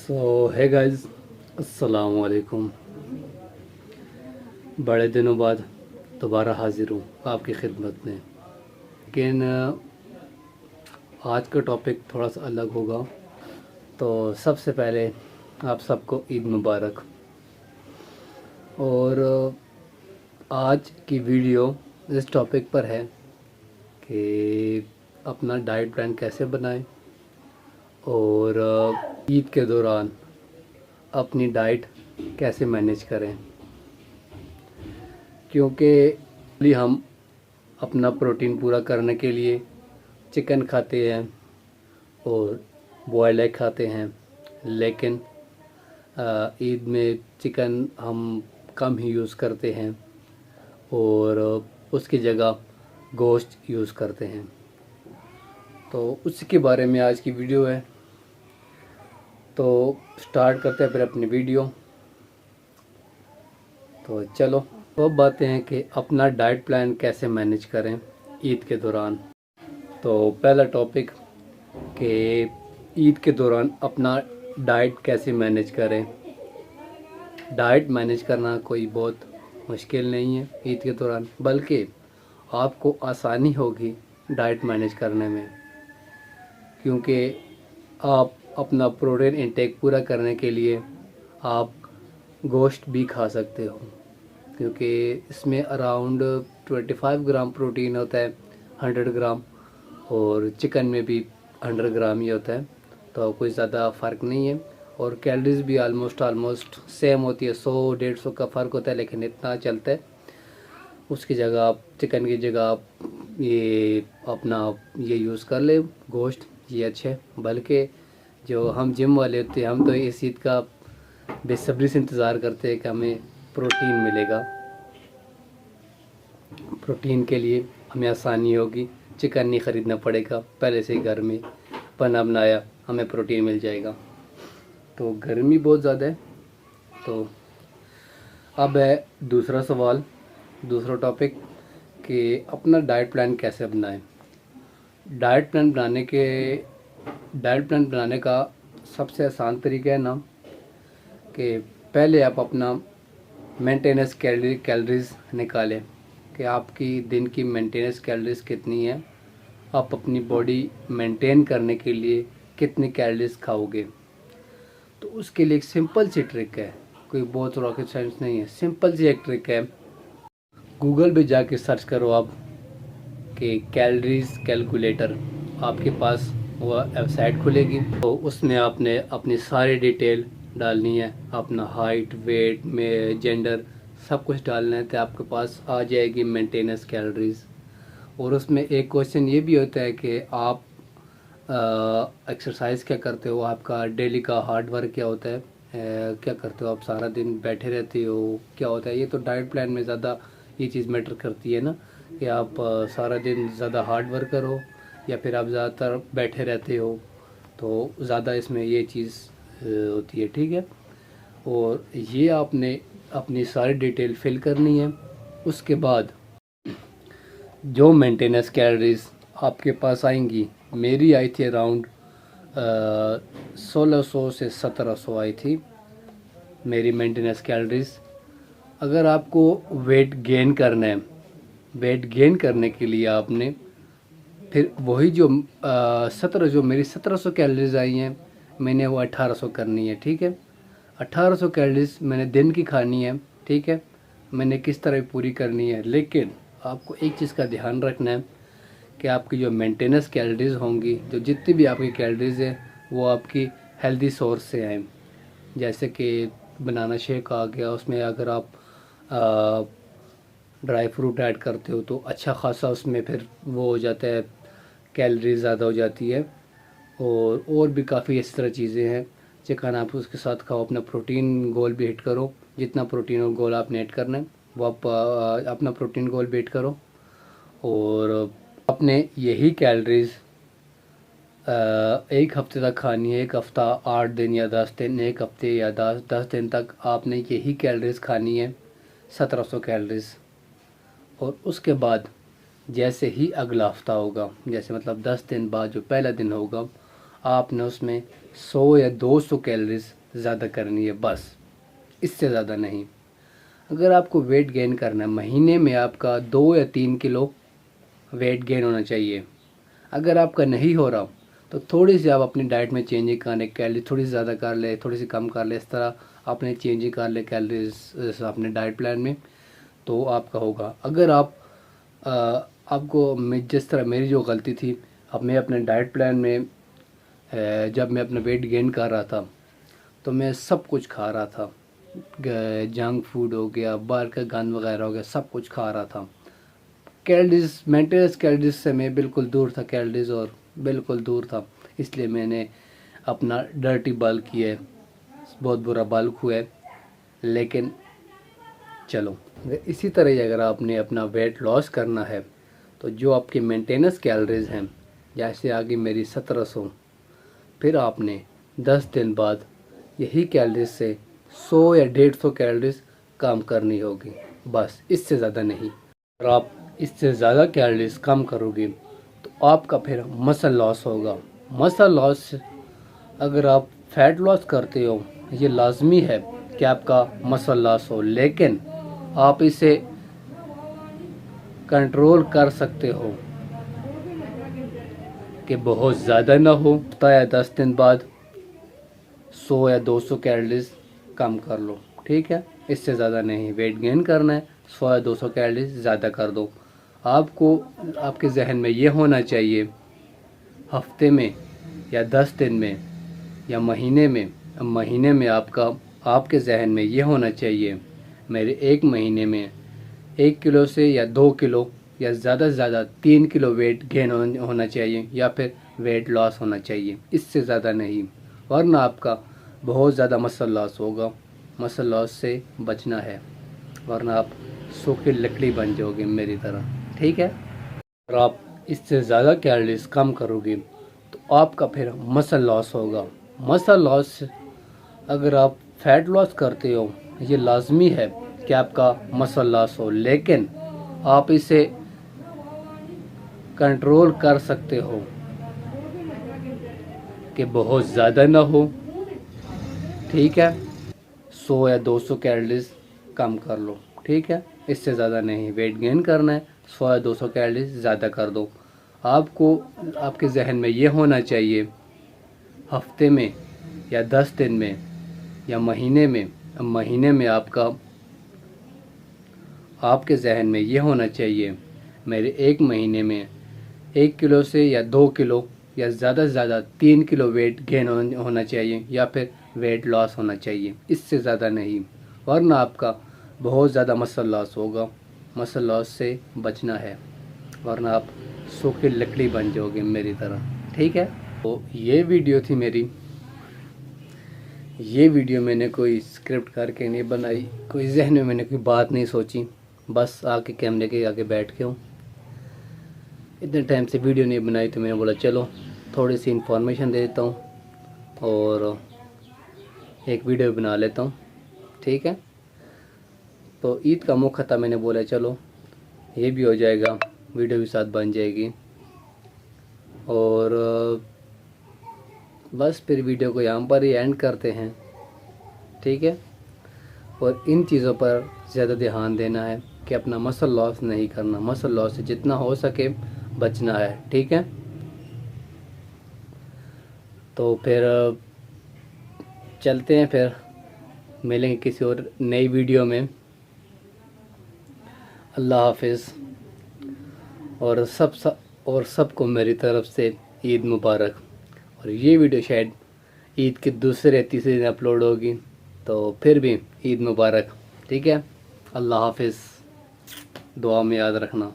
सो है गाइस, अस्सलाम वालेकुम। बड़े दिनों बाद दोबारा हाज़िर हूँ आपकी खिदमत में। लेकिन आज का टॉपिक थोड़ा सा अलग होगा। तो सबसे पहले आप सबको ईद मुबारक। और आज की वीडियो इस टॉपिक पर है कि अपना डाइट प्लान कैसे बनाएं और ईद के दौरान अपनी डाइट कैसे मैनेज करें, क्योंकि हम अपना प्रोटीन पूरा करने के लिए चिकन खाते हैं और बॉयल्ड एग खाते हैं। लेकिन ईद में चिकन हम कम ही यूज़ करते हैं और उसकी जगह गोश्त यूज़ करते हैं। तो उसके बारे में आज की वीडियो है। तो स्टार्ट करते हैं फिर अपनी वीडियो। तो चलो, तो अब बातें हैं कि अपना डाइट प्लान कैसे मैनेज करें ईद के दौरान। तो पहला टॉपिक कि ईद के दौरान अपना डाइट कैसे मैनेज करें। डाइट मैनेज करना कोई बहुत मुश्किल नहीं है ईद के दौरान, बल्कि आपको आसानी होगी डाइट मैनेज करने में, क्योंकि आप अपना प्रोटीन इंटेक पूरा करने के लिए आप गोश्त भी खा सकते हो, क्योंकि इसमें अराउंड 25 ग्राम प्रोटीन होता है 100 ग्राम, और चिकन में भी 100 ग्राम ही होता है। तो कोई ज़्यादा फ़र्क नहीं है और कैलोरीज भी आलमोस्ट सेम होती है। 100-150 का फ़र्क होता है, लेकिन इतना चलता है। उसकी जगह आप चिकन की जगह आप ये अपना ये यूज़ कर ले गोश्त, ये अच्छे। बल्कि जो हम जिम वाले होते हैं, हम तो इस ईद का बेसब्री से इंतज़ार करते हैं कि हमें प्रोटीन मिलेगा। प्रोटीन के लिए हमें आसानी होगी, चिकन नहीं ख़रीदना पड़ेगा, पहले से ही घर में बना बनाया हमें प्रोटीन मिल जाएगा। तो गर्मी बहुत ज़्यादा है। तो अब है दूसरा सवाल, दूसरा टॉपिक कि अपना डाइट प्लान कैसे बनाएं। डाइट प्लान बनाने का सबसे आसान तरीका है ना कि पहले आप अपना मेंटेनेंस कैलोरीज निकालें कि आपकी दिन की मेंटेनेंस कैलोरीज कितनी है, आप अपनी बॉडी मेंटेन करने के लिए कितनी कैलोरीज खाओगे। तो उसके लिए एक सिंपल सी ट्रिक है, कोई बहुत रॉकेट साइंस नहीं है, सिंपल सी एक ट्रिक है। गूगल पे जाके सर्च करो आप कि कैलोरीज कैलकुलेटर, आपके पास वो वेबसाइट खुलेगी। तो उसमें आपने अपनी सारी डिटेल डालनी है, अपना हाइट, वेट में जेंडर सब कुछ डालना है, तो आपके पास आ जाएगी मेंटेनेंस कैलोरीज। और उसमें एक क्वेश्चन ये भी होता है कि आप एक्सरसाइज क्या करते हो, आपका डेली का हार्ड वर्क क्या होता है, क्या करते हो आप, सारा दिन बैठे रहते हो, क्या होता है। ये तो डाइट प्लान में ज़्यादा ये चीज़ मैटर करती है ना, कि आप सारा दिन ज़्यादा हार्ड वर्क करो या फिर आप ज़्यादातर बैठे रहते हो, तो ज़्यादा इसमें ये चीज़ होती है। ठीक है, और ये आपने अपनी सारी डिटेल फिल करनी है। उसके बाद जो मेंटेनेंस कैलोरीज आपके पास आएंगी, मेरी आई थी अराउंड 1600 से 1700 आई थी मेरी मेंटेनेंस कैलोरीज। अगर आपको वेट गेन करना है, वेट गेन करने के लिए आपने फिर वही जो 1700 कैलोरीज आई हैं, मैंने वो 1800 करनी है। ठीक है, 1800 कैलोरीज मैंने दिन की खानी है। ठीक है, मैंने किस तरह पूरी करनी है। लेकिन आपको एक चीज़ का ध्यान रखना है कि आपकी जो मेंटेनेंस कैलोरीज होंगी, जो जितनी भी आपकी कैलोरीज है, वो आपकी हेल्दी सोर्स से आए। जैसे कि बनाना शेक आ गया, उसमें अगर आप ड्राई फ्रूट ऐड करते हो तो अच्छा खासा उसमें फिर वो हो जाता है, कैलोरीज ज़्यादा हो जाती है। और भी काफ़ी इस तरह चीज़ें हैं। चिकन आप उसके साथ खाओ, अपना प्रोटीन गोल भी हिट करो, जितना प्रोटीन और गोल आपने ऐड करना है वो आप अपना प्रोटीन गोल भी हिट करो। और आपने यही कैलोरीज एक हफ्ते तक खानी है। एक हफ्ता 8 दिन या 10 दिन, एक हफ्ते या 10 दिन तक आपने यही कैलोरीज खानी है, 1700 कैलोरीज। और उसके बाद जैसे ही अगला हफ्ता होगा, जैसे मतलब 10 दिन बाद जो पहला दिन होगा, आपने उसमें 100 या 200 कैलोरीज ज़्यादा करनी है, बस, इससे ज़्यादा नहीं। अगर आपको वेट गेन करना है, महीने में आपका 2 या 3 किलो वेट गेन होना चाहिए। अगर आपका नहीं हो रहा तो थोड़ी सी आप अपनी डाइट में चेंजिंग करें, कैलोरी थोड़ी सी ज़्यादा कर ले, थोड़ी सी कम कर ले, इस तरह आपने चेंजिंग कर ले कैलोरीज अपने डाइट प्लान में, तो आपका होगा। अगर आपको जिस तरह मेरी जो गलती थी, अब मैं अपने डाइट प्लान में जब मैं अपना वेट गेन कर रहा था तो मैं सब कुछ खा रहा था, जंक फूड हो गया, बाहर का गंद वगैरह हो गया, सब कुछ खा रहा था। कैलोरीज, मेंटेनेंस कैलोरीज से मैं बिल्कुल दूर था, कैलोरीज और बिल्कुल दूर था। इसलिए मैंने अपना डर्टी बल्क किया है, बहुत बुरा बल्क हुआ है। लेकिन चलो, इसी तरह ही अगर आपने अपना वेट लॉस करना है तो जो आपकी मेंटेनेंस कैलोरीज हैं, जैसे आगे मेरी 1700, फिर आपने 10 दिन बाद यही कैलोरीज से 100 या 150 कैलोरीज कम करनी होगी, बस, इससे ज़्यादा नहीं। और आप इससे ज़्यादा कैलोरीज कम करोगे तो आपका फिर मसल लॉस होगा। मसल लॉस, अगर आप फैट लॉस करते हो, ये लाजमी है कि आपका मसल लॉस हो, लेकिन आप इसे कंट्रोल कर सकते हो कि बहुत ज़्यादा ना हो। या 10 दिन बाद 100 या 200 कैलोरीज कम कर लो, ठीक है, इससे ज़्यादा नहीं। वेट गेन करना है, 100 या 200 कैलोरीज ज़्यादा कर दो। आपको आपके जहन में ये होना चाहिए, हफ्ते में या 10 दिन में या महीने में आपके जहन में ये होना चाहिए, मेरे एक महीने में 1 किलो से या 2 किलो या ज़्यादा से ज़्यादा 3 किलो वेट गेन होना चाहिए, या फिर वेट लॉस होना चाहिए, इससे ज़्यादा नहीं, वरना आपका बहुत ज़्यादा मसल लॉस होगा। मसल लॉस से बचना है, वरना आप सूखी लकड़ी बन जाओगे मेरी तरह, ठीक है। और आप इससे ज़्यादा कैलोरीज कम करोगे तो आपका फिर मसल लॉस होगा। मसल लॉस, अगर आप फैट लॉस करते हो, ये लाजमी है कि आपका मसल लॉस हो, लेकिन आप इसे कंट्रोल कर सकते हो कि बहुत ज़्यादा ना हो, ठीक है। 100 या 200 कैलोरीज कम कर लो, ठीक है, इससे ज़्यादा नहीं। वेट गेन करना है, 100 या 200 कैलोरीज ज़्यादा कर दो। आपको आपके जहन में ये होना चाहिए, हफ्ते में या 10 दिन में या महीने में आपके जहन में ये होना चाहिए, मेरे एक महीने में 1 किलो से या 2 किलो या ज़्यादा से ज़्यादा 3 किलो वेट गेन होना चाहिए, या फिर वेट लॉस होना चाहिए, इससे ज़्यादा नहीं, वरना आपका बहुत ज़्यादा मसल लॉस होगा। मसल लॉस से बचना है, वरना आप सूखी लकड़ी बन जाओगे मेरी तरह, ठीक है। तो ये वीडियो थी मेरी, ये वीडियो मैंने कोई स्क्रिप्ट करके नहीं बनाई, कोई जहन में मैंने कोई बात नहीं सोची, बस आके कैमरे के आगे बैठ के हूँ। इतने टाइम से वीडियो नहीं बनाई तो मैंने बोला चलो थोड़ी सी इन्फॉर्मेशन दे देता हूँ और एक वीडियो बना लेता हूँ, ठीक है। तो ईद का मौका था, मैंने बोला चलो ये भी हो जाएगा, वीडियो भी साथ बन जाएगी। और बस फिर वीडियो को यहाँ पर ही एंड करते हैं, ठीक है। और इन चीज़ों पर ज़्यादा ध्यान देना है कि अपना मसल लॉस नहीं करना, मसल लॉस से जितना हो सके बचना है, ठीक है। तो फिर चलते हैं, फिर मिलेंगे किसी और नई वीडियो में। अल्लाह हाफिज़। और सबको मेरी तरफ़ से ईद मुबारक। और ये वीडियो शायद ईद के दूसरे तीसरे दिन अपलोड होगी, तो फिर भी ईद मुबारक, ठीक है। अल्लाह हाफिज़, दुआ में याद रखना।